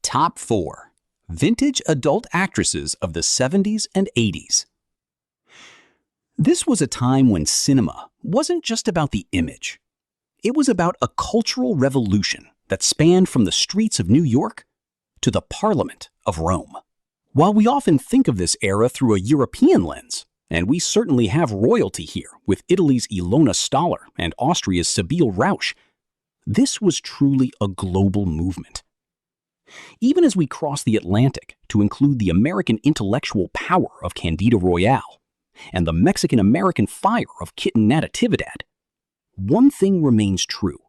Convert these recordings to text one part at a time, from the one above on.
Top 4. Vintage adult actresses of the 70s and 80s. This was a time when cinema wasn't just about the image. It was about a cultural revolution that spanned from the streets of New York to the Parliament of Rome. While we often think of this era through a European lens, and we certainly have royalty here with Italy's Ilona and Austria's Sibylle Rauch, this was truly a global movement. Even as we cross the Atlantic to include the American intellectual power of Candida Royale and the Mexican-American fire of Kitten Natividad, one thing remains true.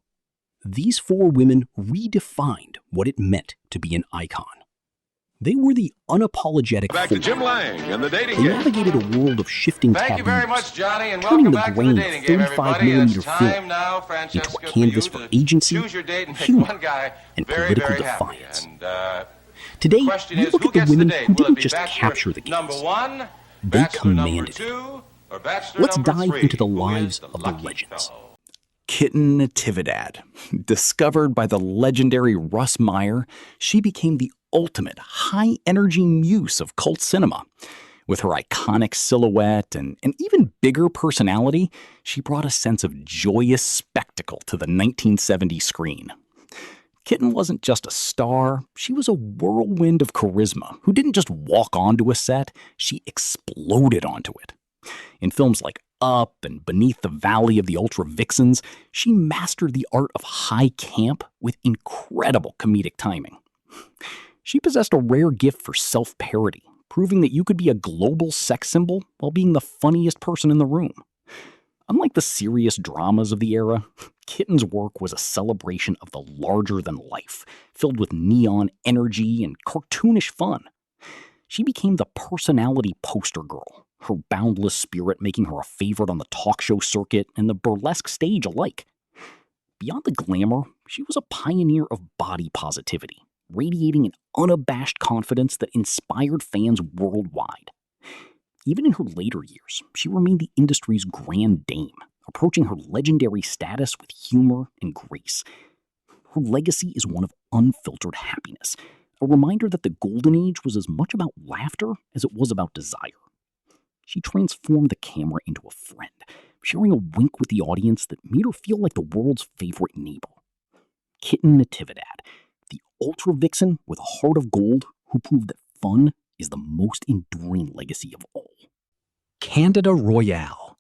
These 4 women redefined what it meant to be an icon. They were the unapologetic Back to Jim Lang and the dating They game. navigated a world of shifting taboos. Thank you very much, Johnny, and turning welcome the back to grain the of dating game, 35 everybody. millimeter It's film time now, into Francesca, a canvas for for you to agency, choose your date and make humor, one guy and very, political very happy. defiance. And Today, question we is, look who at the gets the women date? who Will it didn't be just bachelor capture the games. number 1, They bachelor number commanded it. 2, or bachelor Let's number dive 3? into the Who is lives the of the lucky legends. fellow? Kitten Natividad. Discovered by the legendary Russ Meyer, she became the ultimate high-energy muse of cult cinema. With her iconic silhouette and an even bigger personality, she brought a sense of joyous spectacle to the 1970s screen. Kitten wasn't just a star, she was a whirlwind of charisma who didn't just walk onto a set, she exploded onto it. In films like Up and Beneath the Valley of the Ultra Vixens, she mastered the art of high camp with incredible comedic timing. She possessed a rare gift for self-parody, proving that you could be a global sex symbol while being the funniest person in the room. Unlike the serious dramas of the era, Kitten's work was a celebration of the larger-than-life, filled with neon energy and cartoonish fun. She became the personality poster girl, her boundless spirit making her a favorite on the talk show circuit and the burlesque stage alike. Beyond the glamour, she was a pioneer of body positivity, radiating an unabashed confidence that inspired fans worldwide. Even in her later years, she remained the industry's grand dame, approaching her legendary status with humor and grace. Her legacy is one of unfiltered happiness, a reminder that the Golden Age was as much about laughter as it was about desire. She transformed the camera into a friend, sharing a wink with the audience that made her feel like the world's favorite neighbor. Kitten Natividad, the ultra vixen with a heart of gold who proved that fun is the most enduring legacy of all. Candida Royale.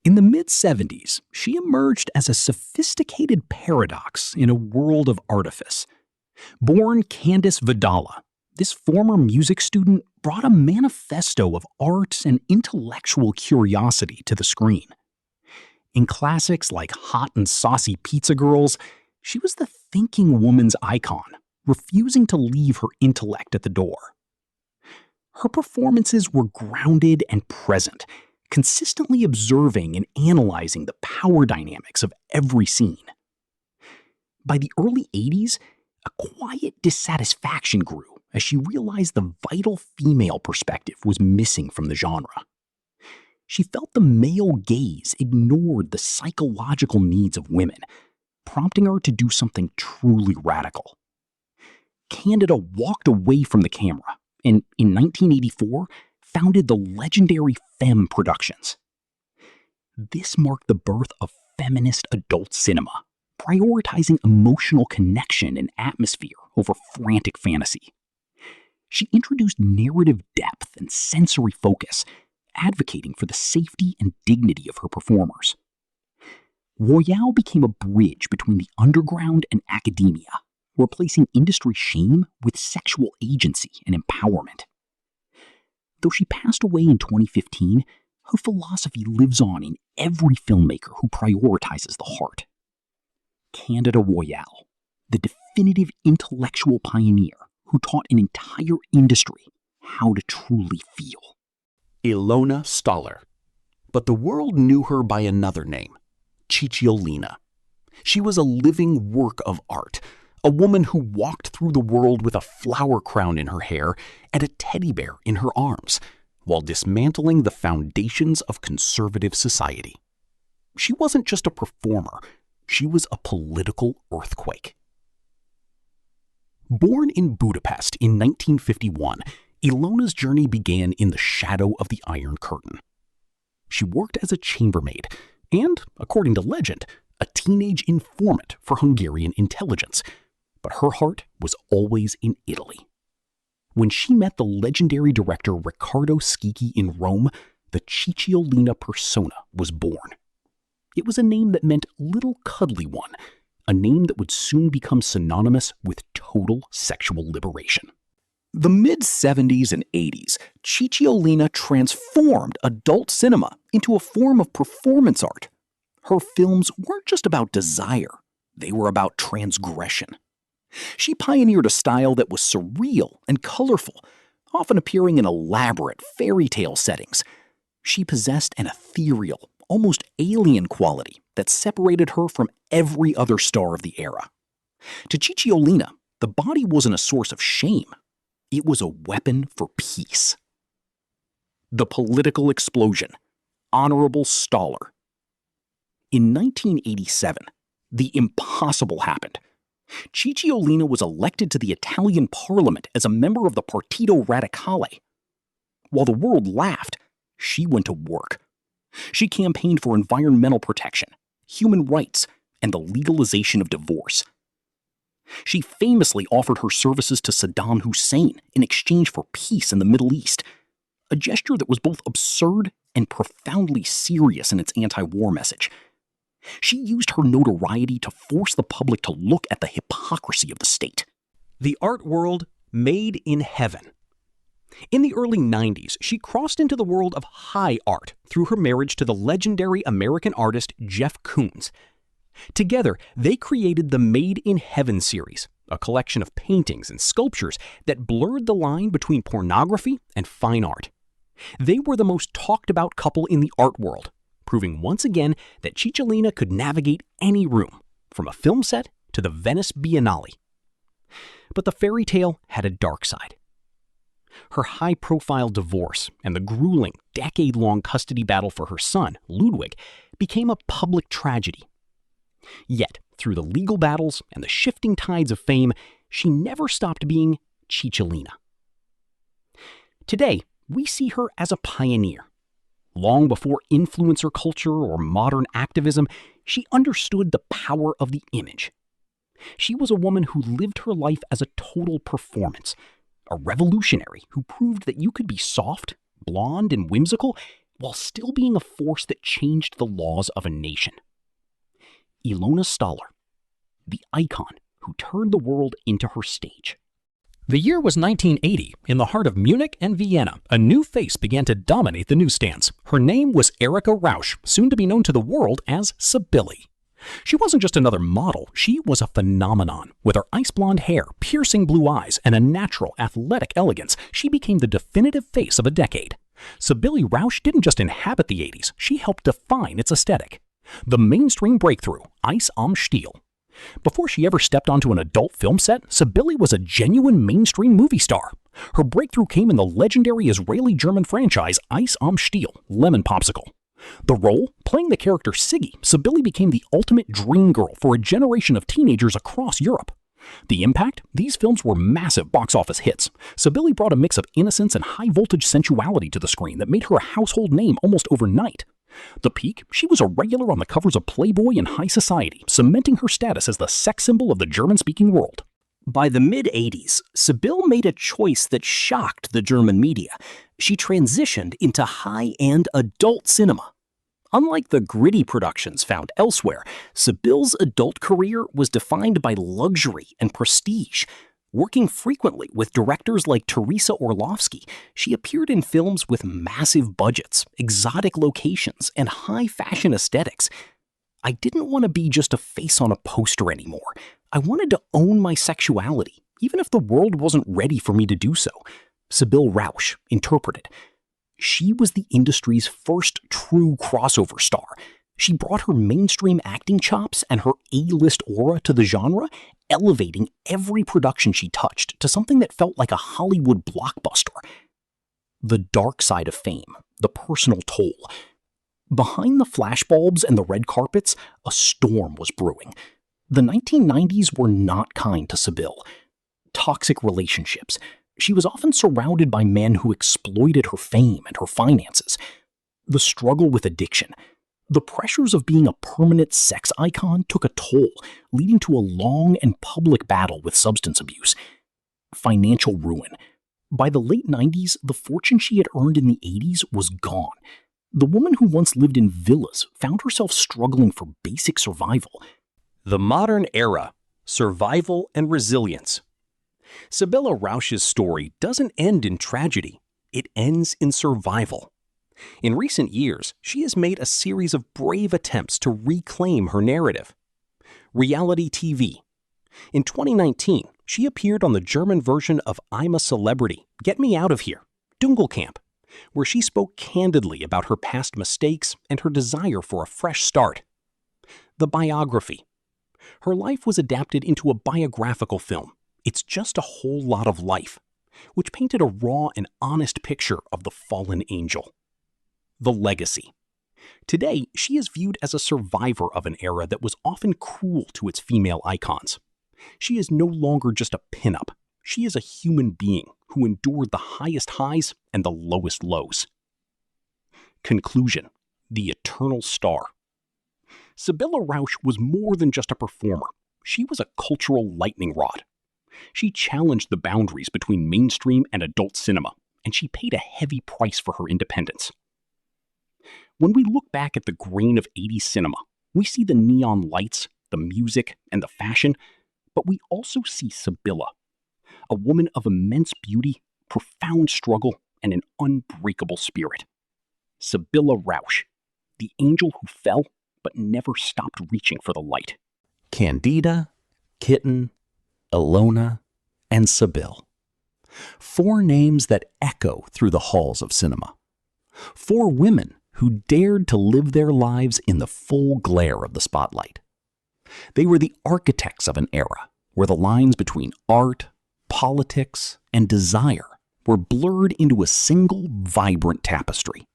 In the mid-70s, she emerged as a sophisticated paradox in a world of artifice. Born Candice Vidala, this former music student brought a manifesto of art and intellectual curiosity to the screen. In classics like Hot and Saucy Pizza Girls, she was the thinking woman's icon, refusing to leave her intellect at the door. Her performances were grounded and present, consistently observing and analyzing the power dynamics of every scene. By the early 80s, a quiet dissatisfaction grew as she realized the vital female perspective was missing from the genre. She felt the male gaze ignored the psychological needs of women, prompting her to do something truly radical. Candida walked away from the camera and, in 1984, founded the legendary Femme Productions. This marked the birth of feminist adult cinema, prioritizing emotional connection and atmosphere over frantic fantasy. She introduced narrative depth and sensory focus, advocating for the safety and dignity of her performers. Royale became a bridge between the underground and academia, replacing industry shame with sexual agency and empowerment. Though she passed away in 2015, her philosophy lives on in every filmmaker who prioritizes the heart. Candida Royale, the definitive intellectual pioneer who taught an entire industry how to truly feel. Ilona, but the world knew her by another name, Cicciolina. She was a living work of art, a woman who walked through the world with a flower crown in her hair and a teddy bear in her arms, while dismantling the foundations of conservative society. She wasn't just a performer, she was a political earthquake. Born in Budapest in 1951, Ilona's journey began in the shadow of the Iron Curtain. She worked as a chambermaid and, according to legend, a teenage informant for Hungarian intelligence, but her heart was always in Italy. When she met the legendary director Riccardo Schicchi in Rome, the Cicciolina persona was born. It was a name that meant little cuddly one, a name that would soon become synonymous with total sexual liberation. The mid-70s and 80s, Cicciolina transformed adult cinema into a form of performance art. Her films weren't just about desire, they were about transgression. She pioneered a style that was surreal and colorful, often appearing in elaborate fairy tale settings. She possessed an ethereal, almost alien quality that separated her from every other star of the era. To Cicciolina, the body wasn't a source of shame. It was a weapon for peace. The political explosion. Honorable Staller. In 1987, the impossible happened. Cicciolina was elected to the Italian parliament as a member of the Partito Radicale. While the world laughed, she went to work. She campaigned for environmental protection, human rights, and the legalization of divorce. She famously offered her services to Saddam Hussein in exchange for peace in the Middle East, a gesture that was both absurd and profoundly serious in its anti-war message. She used her notoriety to force the public to look at the hypocrisy of the state. The art world made in heaven. In the early 90s, she crossed into the world of high art through her marriage to the legendary American artist Jeff Koons. Together, they created the Made in Heaven series, a collection of paintings and sculptures that blurred the line between pornography and fine art. They were the most talked about couple in the art world, proving once again that Cicciolina could navigate any room, from a film set to the Venice Biennale. But the fairy tale had a dark side. Her high-profile divorce and the grueling, decade-long custody battle for her son, Ludwig, became a public tragedy. Yet, through the legal battles and the shifting tides of fame, she never stopped being Cicciolina. Today, we see her as a pioneer. Long before influencer culture or modern activism, she understood the power of the image. She was a woman who lived her life as a total performance, a revolutionary who proved that you could be soft, blonde, and whimsical while still being a force that changed the laws of a nation. Ilona Staller, the icon who turned the world into her stage. The year was 1980. In the heart of Munich and Vienna, a new face began to dominate the newsstands. Her name was Sibylle Rauch, soon to be known to the world as Sibylle. She wasn't just another model, she was a phenomenon. With her ice blonde hair, piercing blue eyes, and a natural, athletic elegance, she became the definitive face of a decade. Sibylle Rauch didn't just inhabit the 80s, she helped define its aesthetic. The mainstream breakthrough, Eis am Stiel. Before she ever stepped onto an adult film set, Sibylle was a genuine mainstream movie star. Her breakthrough came in the legendary Israeli-German franchise Eis am Stiel, Lemon Popsicle. The role, playing the character Siggy, Sibylle became the ultimate dream girl for a generation of teenagers across Europe. The impact? These films were massive box office hits. Sibylle brought a mix of innocence and high-voltage sensuality to the screen that made her a household name almost overnight. The peak? She was a regular on the covers of Playboy and High Society, cementing her status as the sex symbol of the German-speaking world. By the mid-80s, Sibylle made a choice that shocked the German media. She transitioned into high-end adult cinema. Unlike the gritty productions found elsewhere, Sibylle's adult career was defined by luxury and prestige. Working frequently with directors like Teresa Orlovsky, she appeared in films with massive budgets, exotic locations, and high-fashion aesthetics. I didn't want to be just a face on a poster anymore. I wanted to own my sexuality, even if the world wasn't ready for me to do so. Sibylle Rauch interpreted. She was the industry's first true crossover star. She brought her mainstream acting chops and her A-list aura to the genre, elevating every production she touched to something that felt like a Hollywood blockbuster. The dark side of fame, the personal toll. Behind the flashbulbs and the red carpets, a storm was brewing. The 1990s were not kind to Sibylle. toxic relationships. She was often surrounded by men who exploited her fame and her finances. The struggle with addiction. The pressures of being a permanent sex icon took a toll, leading to a long and public battle with substance abuse. Financial ruin. By the late 90s, the fortune she had earned in the 80s was gone. The woman who once lived in villas found herself struggling for basic survival. The modern era, survival and resilience. Sibylle Rauch's story doesn't end in tragedy. It ends in survival. In recent years, she has made a series of brave attempts to reclaim her narrative. Reality TV. In 2019, she appeared on the German version of I'm a Celebrity, Get Me Out of Here, Dschungelcamp, where she spoke candidly about her past mistakes and her desire for a fresh start. The biography. Her life was adapted into a biographical film, It's Just a Whole Lot of Life, which painted a raw and honest picture of the fallen angel. The legacy. Today, she is viewed as a survivor of an era that was often cruel to its female icons. She is no longer just a pinup. She is a human being who endured the highest highs and the lowest lows. Conclusion. The eternal star. Sibylle Rauch was more than just a performer. She was a cultural lightning rod. She challenged the boundaries between mainstream and adult cinema, and she paid a heavy price for her independence. When we look back at the grain of 80s cinema, we see the neon lights, the music, and the fashion, but we also see Sibylle, a woman of immense beauty, profound struggle, and an unbreakable spirit. Sibylle Rauch, the angel who fell but never stopped reaching for the light. Candida, Kitten, Ilona, and Sibylle. 4 names that echo through the halls of cinema. 4 women who dared to live their lives in the full glare of the spotlight. They were the architects of an era where the lines between art, politics, and desire were blurred into a single vibrant tapestry.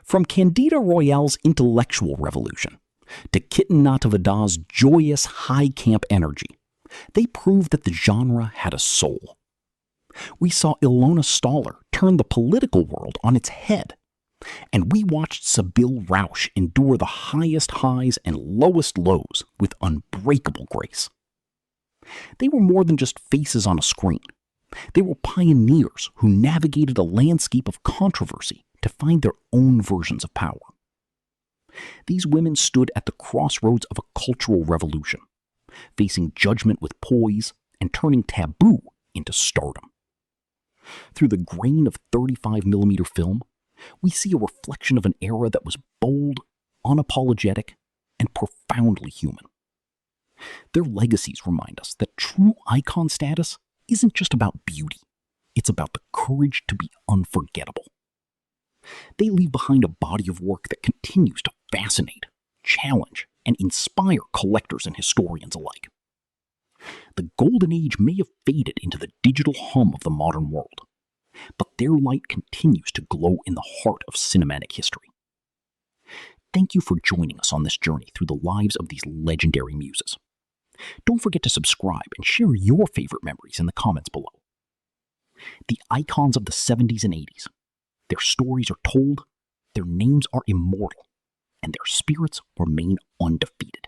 From Candida Royale's intellectual revolution to Kitten Natividad's joyous high-camp energy, they proved that the genre had a soul. We saw Ilona turn the political world on its head, and we watched Sibylle Rauch endure the highest highs and lowest lows with unbreakable grace. They were more than just faces on a screen. They were pioneers who navigated a landscape of controversy to find their own versions of power. These women stood at the crossroads of a cultural revolution, facing judgment with poise and turning taboo into stardom. Through the grain of 35mm film, we see a reflection of an era that was bold, unapologetic, and profoundly human. Their legacies remind us that true icon status isn't just about beauty. It's about the courage to be unforgettable. They leave behind a body of work that continues to fascinate, challenge, and inspire collectors and historians alike. The golden age may have faded into the digital hum of the modern world, but their light continues to glow in the heart of cinematic history. Thank you for joining us on this journey through the lives of these legendary muses. Don't forget to subscribe and share your favorite memories in the comments below. The icons of the 70s and 80s. Their stories are told, their names are immortal, and their spirits remain undefeated.